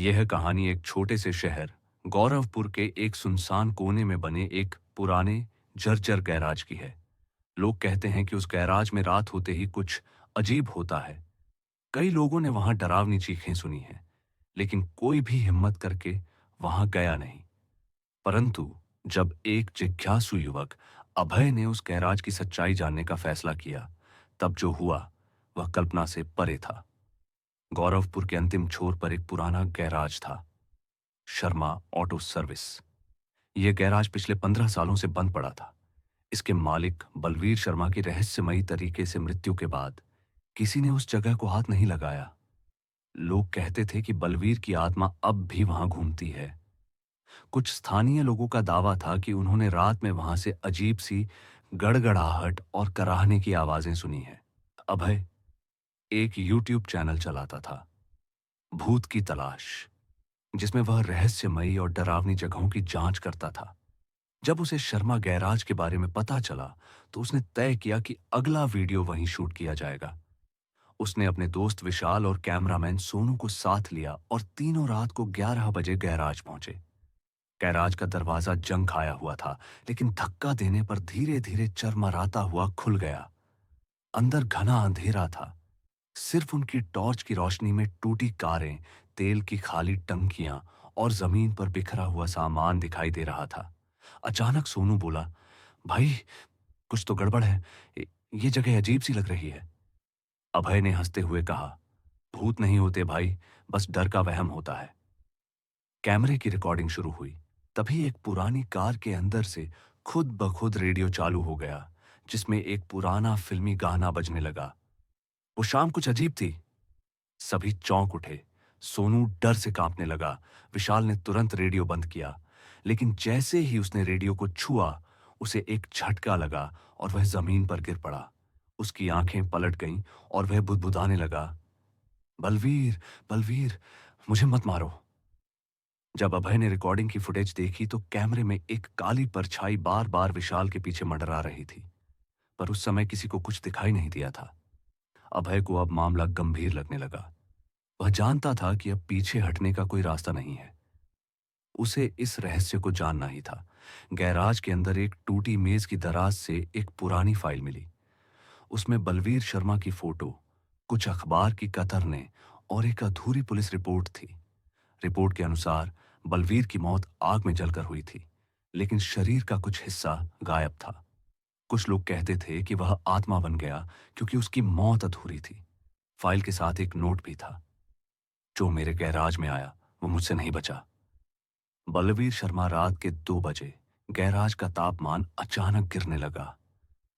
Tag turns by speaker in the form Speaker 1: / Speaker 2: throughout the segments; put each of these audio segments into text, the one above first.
Speaker 1: यह कहानी एक छोटे से शहर गौरवपुर के एक सुनसान कोने में बने एक पुराने जर्जर गैराज की है। लोग कहते हैं कि उस गैराज में रात होते ही कुछ अजीब होता है। कई लोगों ने वहां डरावनी चीखें सुनी हैं, लेकिन कोई भी हिम्मत करके वहां गया नहीं। परंतु जब एक जिज्ञासु युवक अभय ने उस गैराज की सच्चाई जानने का फैसला किया, तब जो हुआ वह कल्पना से परे था। गौरवपुर के अंतिम छोर पर एक पुराना गैराज था, शर्मा ऑटो सर्विस। यह गैराज पिछले 15 सालों से बंद पड़ा था। इसके मालिक बलवीर शर्मा की रहस्यमयी तरीके से मृत्यु के बाद किसी ने उस जगह को हाथ नहीं लगाया। लोग कहते थे कि बलवीर की आत्मा अब भी वहां घूमती है। कुछ स्थानीय लोगों का दावा था कि उन्होंने रात में वहां से अजीब सी गड़गड़ाहट और कराहने की आवाजें सुनी हैं। अभय एक यूट्यूब चैनल चलाता था, भूत की तलाश, जिसमें वह रहस्यमयी और डरावनी जगहों की जांच करता था। जब उसे शर्मा गैराज के बारे में पता चला, तो उसने तय किया कि अगला वीडियो वहीं शूट किया जाएगा। उसने अपने दोस्त विशाल और कैमरामैन सोनू को साथ लिया और तीनों रात को 11 बजे गैराज पहुंचे। गैराज का दरवाजा जंग खाया हुआ था, लेकिन धक्का देने पर धीरे धीरे चरमराता हुआ खुल गया। अंदर घना अंधेरा था। सिर्फ उनकी टॉर्च की रोशनी में टूटी कारें, तेल की खाली टंकियां और जमीन पर बिखरा हुआ सामान दिखाई दे रहा था। अचानक सोनू बोला, भाई, कुछ तो गड़बड़ है। ये जगह अजीब सी लग रही है। अभय ने हंसते हुए कहा, भूत नहीं होते भाई, बस डर का वहम होता है। कैमरे की रिकॉर्डिंग शुरू हुई। तभी एक पुरानी कार के अंदर से खुद ब खुद रेडियो चालू हो गया, जिसमें एक पुराना फिल्मी गाना बजने लगा। वो शाम कुछ अजीब थी। सभी चौंक उठे। सोनू डर से कांपने लगा। विशाल ने तुरंत रेडियो बंद किया, लेकिन जैसे ही उसने रेडियो को छुआ, उसे एक झटका लगा और वह जमीन पर गिर पड़ा। उसकी आंखें पलट गईं और वह बुदबुदाने लगा, बलवीर, बलवीर, मुझे मत मारो। जब अभय ने रिकॉर्डिंग की फुटेज देखी, तो कैमरे में एक काली परछाई बार बार विशाल के पीछे मंडरा रही थी, पर उस समय किसी को कुछ दिखाई नहीं दिया था। अभय को अब मामला गंभीर लगने लगा। वह जानता था कि अब पीछे हटने का कोई रास्ता नहीं है। उसे इस रहस्य को जानना ही था। गैराज के अंदर एक टूटी मेज की दराज से एक पुरानी फाइल मिली। उसमें बलवीर शर्मा की फोटो, कुछ अखबार की कतरने और एक अधूरी पुलिस रिपोर्ट थी। रिपोर्ट के अनुसार बलवीर की मौत आग में जलकर हुई थी, लेकिन शरीर का कुछ हिस्सा गायब था। कुछ लोग कहते थे कि वह आत्मा बन गया क्योंकि उसकी मौत अधूरी थी। फाइल के साथ एक नोट भी था, जो मेरे गैराज में आया वो मुझसे नहीं बचा। बलवीर शर्मा रात के 2 बजे। गैराज का तापमान अचानक गिरने लगा।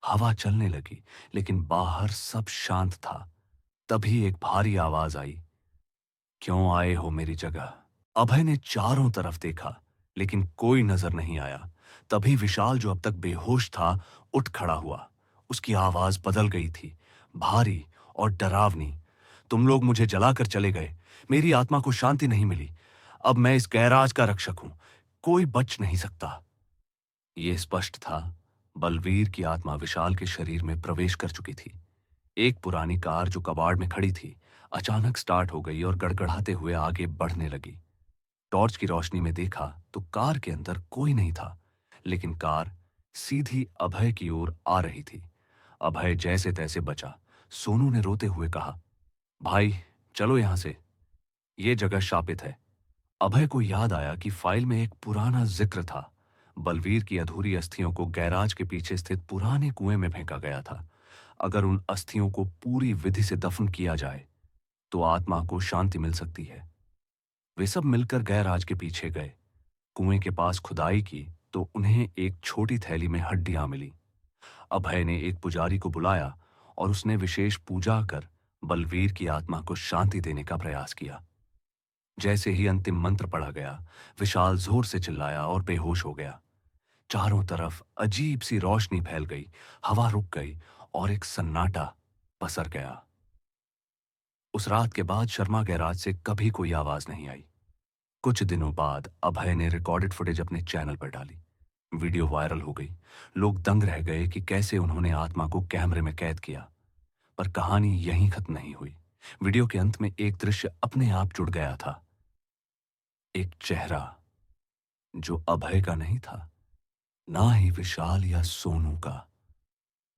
Speaker 1: हवा चलने लगी, लेकिन बाहर सब शांत था। तभी एक भारी आवाज आई, क्यों आए हो मेरी जगह? अभय ने चारों तरफ देखा, लेकिन कोई नजर नहीं आया। तभी विशाल, जो अब तक बेहोश था, उठ खड़ा हुआ। उसकी आवाज बदल गई थी, भारी और डरावनी। तुम लोग मुझे जलाकर चले गए, मेरी आत्मा को शांति नहीं मिली। अब मैं इस गैराज का रक्षक हूं, कोई बच नहीं सकता। यह स्पष्ट था, बलवीर की आत्मा विशाल के शरीर में प्रवेश कर चुकी थी। एक पुरानी कार जो कबाड़ में खड़ी थी, अचानक स्टार्ट हो गई और गड़गड़ाते हुए आगे बढ़ने लगी। टॉर्च की रोशनी में देखा तो कार के अंदर कोई नहीं था, लेकिन कार सीधी अभय की ओर आ रही थी। अभय जैसे तैसे बचा। सोनू ने रोते हुए कहा, भाई, चलो यहां से, यह जगह शापित है। अभय को याद आया कि फाइल में एक पुराना जिक्र था। बलवीर की अधूरी अस्थियों को गैराज के पीछे स्थित पुराने कुएं में फेंका गया था। अगर उन अस्थियों को पूरी विधि से दफन किया जाए, तो आत्मा को शांति मिल सकती है। वे सब मिलकर गैराज के पीछे गए। कुएं के पास खुदाई की तो उन्हें एक छोटी थैली में हड्डियां मिली। अभय ने एक पुजारी को बुलाया और उसने विशेष पूजा कर बलवीर की आत्मा को शांति देने का प्रयास किया। जैसे ही अंतिम मंत्र पढ़ा गया, विशाल जोर से चिल्लाया और बेहोश हो गया। चारों तरफ अजीब सी रोशनी फैल गई, हवा रुक गई और एक सन्नाटा पसर गया। उस रात के बाद शर्मा गैराज से कभी कोई आवाज नहीं आई। कुछ दिनों बाद अभय ने रिकॉर्डेड फुटेज अपने चैनल पर डाली। वीडियो वायरल हो गई। लोग दंग रह गए कि कैसे उन्होंने आत्मा को कैमरे में कैद किया। पर कहानी यहीं खत्म नहीं हुई। वीडियो के अंत में एक दृश्य अपने आप जुड़ गया था। एक चेहरा जो अभय का नहीं था, ना ही विशाल या सोनू का,